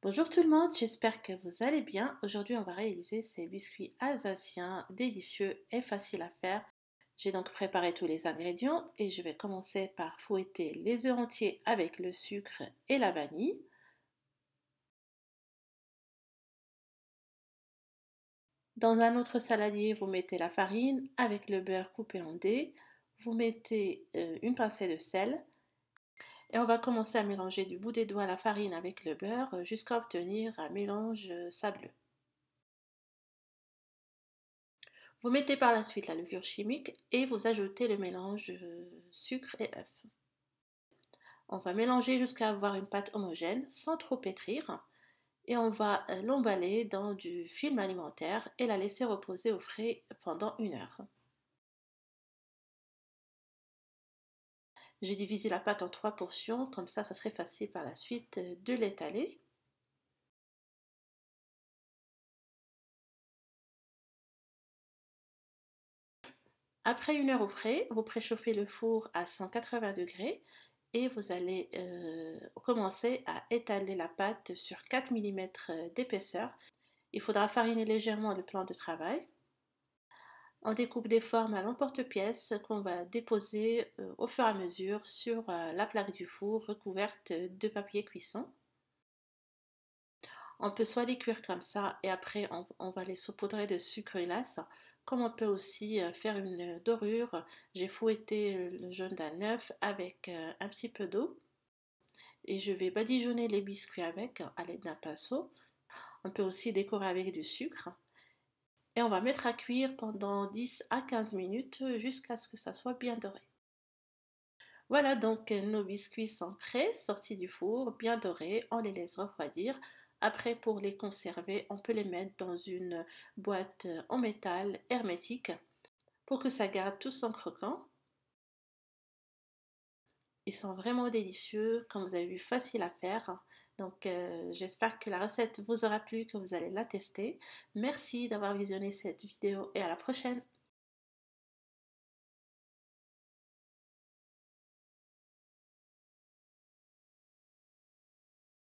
Bonjour tout le monde, j'espère que vous allez bien. Aujourd'hui, on va réaliser ces biscuits alsaciens délicieux et faciles à faire. J'ai donc préparé tous les ingrédients et je vais commencer par fouetter les œufs entiers avec le sucre et la vanille. Dans un autre saladier, vous mettez la farine avec le beurre coupé en dés. Vous mettez une pincée de sel et on va commencer à mélanger du bout des doigts la farine avec le beurre jusqu'à obtenir un mélange sableux. Vous mettez par la suite la levure chimique et vous ajoutez le mélange sucre et œuf. On va mélanger jusqu'à avoir une pâte homogène sans trop pétrir et on va l'emballer dans du film alimentaire et la laisser reposer au frais pendant 1 heure. J'ai divisé la pâte en 3 portions, comme ça serait facile par la suite de l'étaler. Après 1 heure au frais, vous préchauffez le four à 180 degrés et vous allez commencer à étaler la pâte sur 4 mm d'épaisseur. Il faudra fariner légèrement le plan de travail. On découpe des formes à l'emporte-pièce qu'on va déposer au fur et à mesure sur la plaque du four recouverte de papier cuisson. On peut soit les cuire comme ça et après on va les saupoudrer de sucre glace, comme on peut aussi faire une dorure. J'ai fouetté le jaune d'un œuf avec un petit peu d'eau et je vais badigeonner les biscuits avec à l'aide d'un pinceau. On peut aussi décorer avec du sucre et on va mettre à cuire pendant 10 à 15 minutes jusqu'à ce que ça soit bien doré. Voilà donc nos biscuits sont prêts, sortis du four, bien dorés, on les laisse refroidir. Après, pour les conserver, on peut les mettre dans une boîte en métal hermétique pour que ça garde tout son croquant. Ils sont vraiment délicieux, comme vous avez vu, facile à faire. Donc j'espère que la recette vous aura plu, que vous allez la tester. Merci d'avoir visionné cette vidéo et à la prochaine.